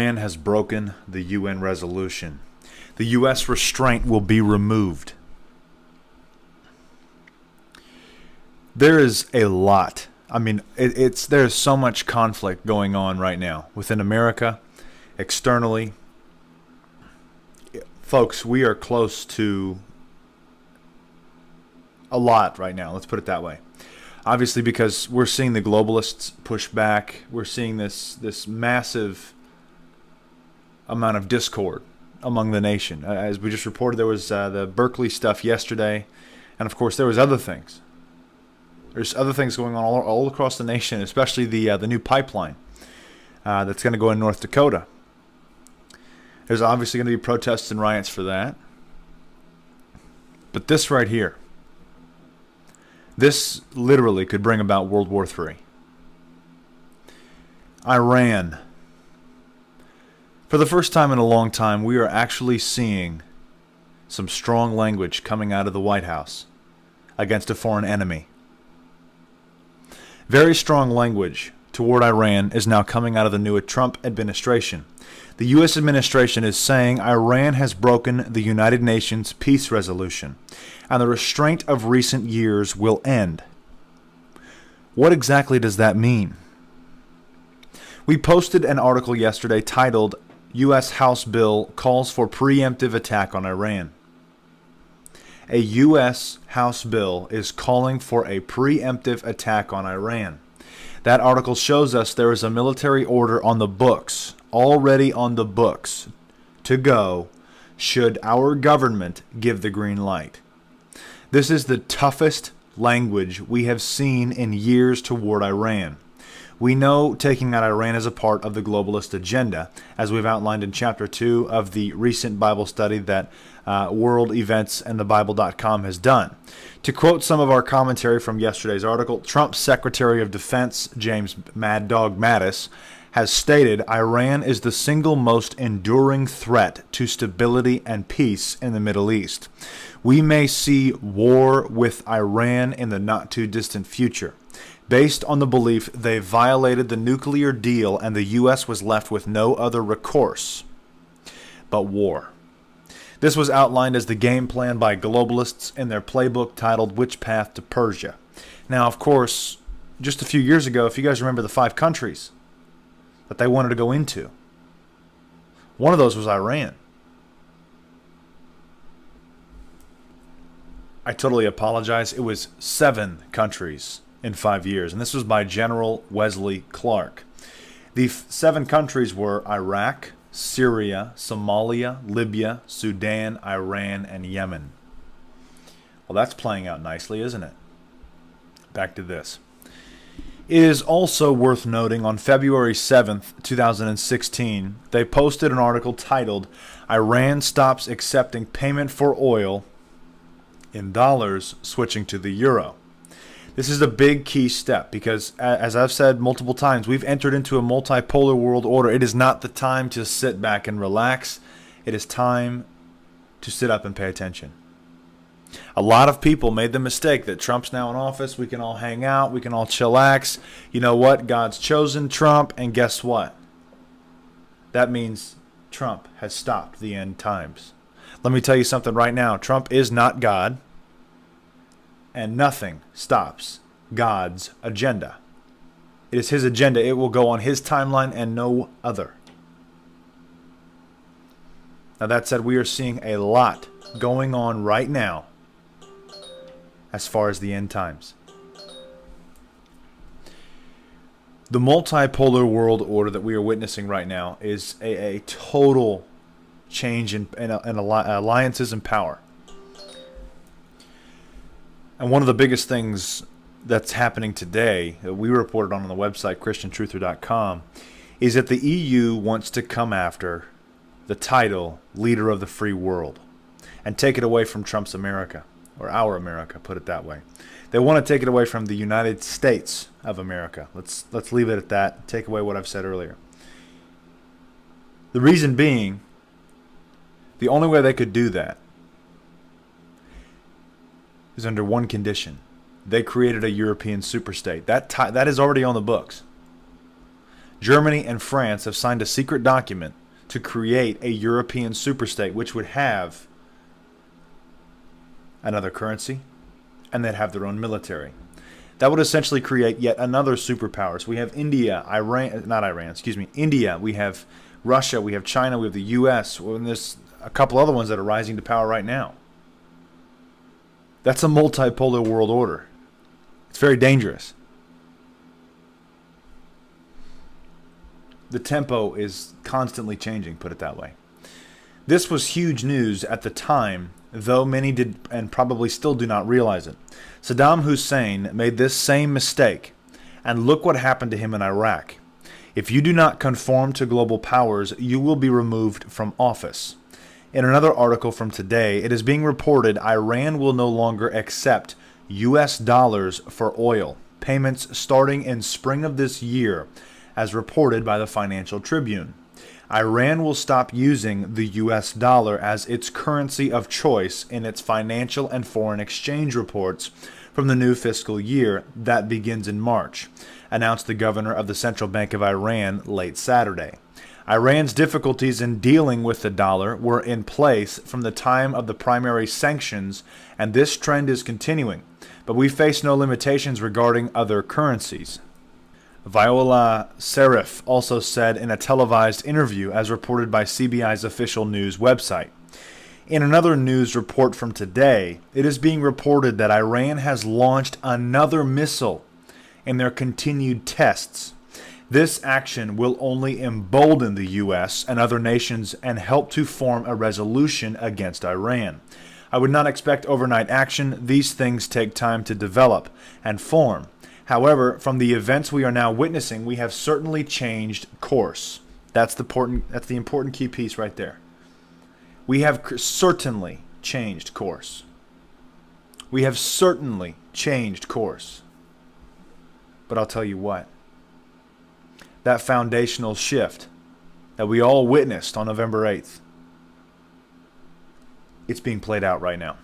Iran has broken the UN resolution. The U.S. restraint will be removed. There is a lot. I mean, there's so much conflict going on right now within America, externally. Folks, we are close to a lot right now. Let's put it that way. Obviously, because we're seeing the globalists push back. We're seeing this massive amount of discord among the nation. As we just reported, there was the Berkeley stuff yesterday. And, of course, there was other things. There's other things going on all across the nation, especially the new pipeline that's going to go in North Dakota. There's obviously going to be protests and riots for that. But this right here, this literally could bring about World War III. Iran. For the first time in a long time, we are actually seeing some strong language coming out of the White House against a foreign enemy. Very strong language toward Iran is now coming out of the new Trump administration. The U.S. administration is saying Iran has broken the United Nations peace resolution, and the restraint of recent years will end. What exactly does that mean? We posted an article yesterday titled, U.S. House Bill Calls for Preemptive Attack on Iran. A U.S. House bill is calling for a preemptive attack on Iran. That article shows us there is a military order on the books, already on the books, to go should our government give the green light. This is the toughest language we have seen in years toward Iran. We know taking out Iran is a part of the globalist agenda, as we've outlined in Chapter 2 of the recent Bible study that World Events and thebible.com has done. To quote some of our commentary from yesterday's article, Trump's Secretary of Defense, James Mad Dog Mattis, has stated Iran is the single most enduring threat to stability and peace in the Middle East. We may see war with Iran in the not-too-distant future, based on the belief they violated the nuclear deal and the U.S. was left with no other recourse but war. This was outlined as the game plan by globalists in their playbook titled Which Path to Persia. Now, of course, just a few years ago, if you guys remember the 5 countries that they wanted to go into, one of those was Iran. I totally apologize. It was 7 countries in 5 years, and this was by General Wesley Clark. The 7 countries were Iraq, Syria, Somalia, Libya, Sudan, Iran, and Yemen. Well, that's playing out nicely, isn't it? Back to this. It is also worth noting on February 7th, 2016, they posted an article titled, Iran Stops Accepting Payment for Oil in Dollars, Switching to the Euro. This is a big key step because, as I've said multiple times, we've entered into a multipolar world order. It is not the time to sit back and relax. It is time to sit up and pay attention. A lot of people made the mistake that Trump's now in office. We can all hang out. We can all chillax. You know what? God's chosen Trump, and guess what? That means Trump has stopped the end times. Let me tell you something right now. Trump is not God. And nothing stops God's agenda. It is his agenda. It will go on his timeline and no other. Now, that said, we are seeing a lot going on right now as far as the end times. The multipolar world order that we are witnessing right now is a total change in alliances and power. And one of the biggest things that's happening today, that we reported on the website ChristianTruther.com, is that the EU wants to come after the title Leader of the Free World and take it away from Trump's America, or our America, put it that way. They want to take it away from the United States of America. Let's leave it at that. Take away what I've said earlier. The reason being, the only way they could do that is under one condition. They created a European superstate. That is already on the books. Germany and France have signed a secret document to create a European superstate which would have another currency and they'd have their own military. That would essentially create yet another superpower. So we have India, India, we have Russia, we have China, we have the US, and there's a couple other ones that are rising to power right now. That's a multipolar world order. It's very dangerous. The tempo is constantly changing, put it that way. This was huge news at the time, though many did and probably still do not realize it. Saddam Hussein made this same mistake, and look what happened to him in Iraq. If you do not conform to global powers, you will be removed from office. In another article from today, it is being reported Iran will no longer accept US dollars for oil payments starting in spring of this year, as reported by the Financial Tribune. Iran will stop using the US dollar as its currency of choice in its financial and foreign exchange reports from the new fiscal year that begins in March, announced the governor of the Central Bank of Iran late Saturday. Iran's difficulties in dealing with the dollar were in place from the time of the primary sanctions, and this trend is continuing, but we face no limitations regarding other currencies. Viola Sarif also said in a televised interview as reported by CBI's official news website. In another news report from today, it is being reported that Iran has launched another missile in their continued tests. This action will only embolden the U.S. and other nations and help to form a resolution against Iran. I would not expect overnight action. These things take time to develop and form. However, from the events we are now witnessing, we have certainly changed course. That's the important key piece right there. We have certainly changed course. We have certainly changed course. But I'll tell you what. That foundational shift that we all witnessed on November 8th, it's being played out right now.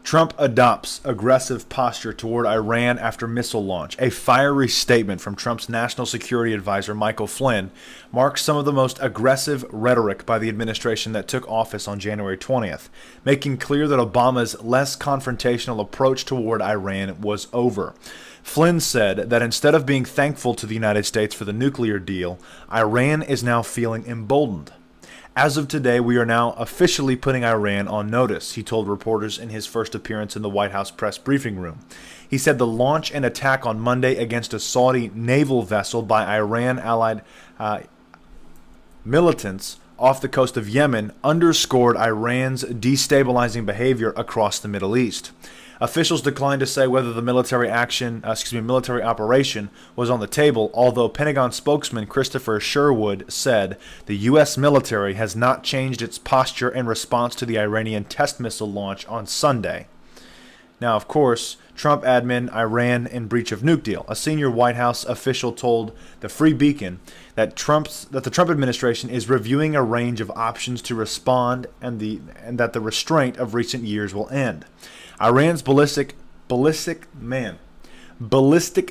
Trump adopts aggressive posture toward Iran after missile launch. A fiery statement from Trump's national security advisor, Michael Flynn, marks some of the most aggressive rhetoric by the administration that took office on January 20th, making clear that Obama's less confrontational approach toward Iran was over. Flynn said that instead of being thankful to the United States for the nuclear deal, Iran is now feeling emboldened. As of today, we are now officially putting Iran on notice, he told reporters in his first appearance in the White House press briefing room. He said the launch and attack on Monday against a Saudi naval vessel by Iran-allied militants off the coast of Yemen underscored Iran's destabilizing behavior across the Middle East. Officials declined to say whether the military operation was on the table, although Pentagon spokesman Christopher Sherwood said the U.S. military has not changed its posture in response to the Iranian test missile launch on Sunday. Now, of course, Trump admin Iran in breach of nuke deal. A senior White House official told the Free Beacon that the Trump administration is reviewing a range of options to respond and that the restraint of recent years will end. Iran's ballistic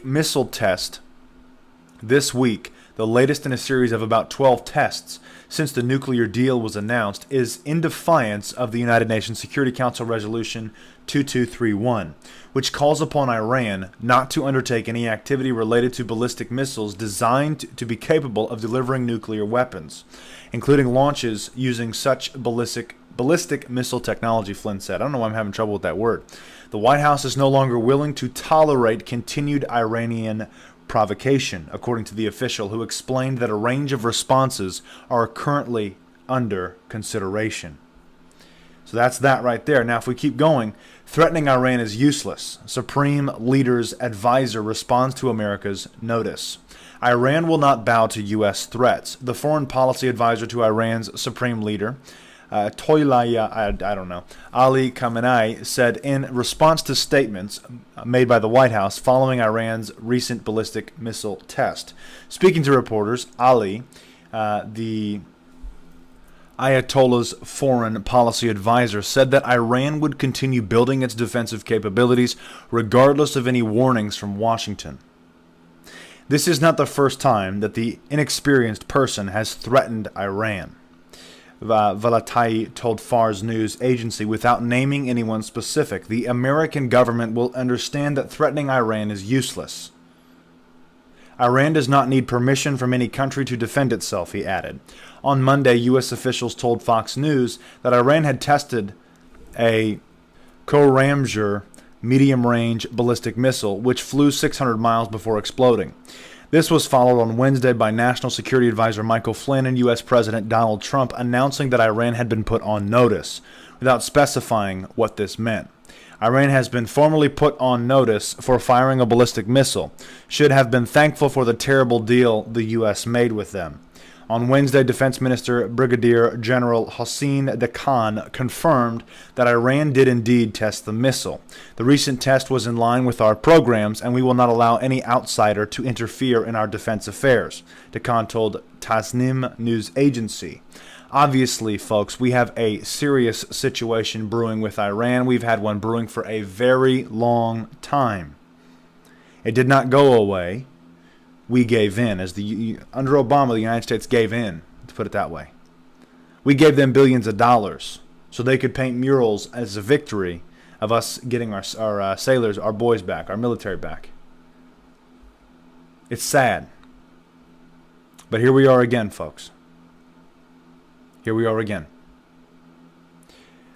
missile test this week, the latest in a series of about 12 tests since the nuclear deal was announced, is in defiance of the United Nations Security Council Resolution 2231, which calls upon Iran not to undertake any activity related to ballistic missiles designed to be capable of delivering nuclear weapons, including launches using such ballistic missile technology, Flynn said. I don't know why I'm having trouble with that word. The White House is no longer willing to tolerate continued Iranian provocation, according to the official, who explained that a range of responses are currently under consideration. So that's that right there. Now, if we keep going, threatening Iran is useless. Supreme Leader's advisor responds to America's notice. Iran will not bow to U.S. threats. The foreign policy advisor to Iran's Supreme Leader, Ali Khamenei, said in response to statements made by the White House following Iran's recent ballistic missile test. Speaking to reporters, Ali, the Ayatollah's foreign policy advisor, said that Iran would continue building its defensive capabilities regardless of any warnings from Washington. This is not the first time that the inexperienced person has threatened Iran. Valatai told Fars news agency without naming anyone specific. The American government will understand that threatening Iran is useless. Iran does not need permission from any country to defend itself, he added. On Monday, U.S. officials told Fox News that Iran had tested a Khorramshahr medium-range ballistic missile, which flew 600 miles before exploding. This was followed on Wednesday by National Security Advisor Michael Flynn and U.S. President Donald Trump announcing that Iran had been put on notice, without specifying what this meant. Iran has been formally put on notice for firing a ballistic missile, should have been thankful for the terrible deal the U.S. made with them. On Wednesday, Defense Minister Brigadier General Hossein Khan confirmed that Iran did indeed test the missile. The recent test was in line with our programs, and we will not allow any outsider to interfere in our defense affairs, Khan told Tasnim news agency. Obviously, folks, we have a serious situation brewing with Iran. We've had one brewing for a very long time. It did not go away. We gave in. Under Obama, the United States gave in, to put it that way. We gave them billions of dollars so they could paint murals as a victory of us getting our sailors, our boys back, our military back. It's sad. But here we are again, folks. Here we are again.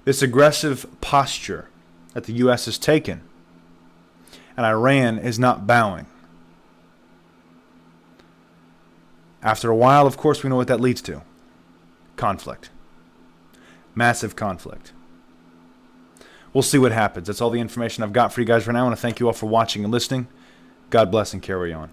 This aggressive posture that the U.S. has taken, and Iran is not bowing. After a while, of course, we know what that leads to. Conflict. Massive conflict. We'll see what happens. That's all the information I've got for you guys right now. I want to thank you all for watching and listening. God bless and carry on.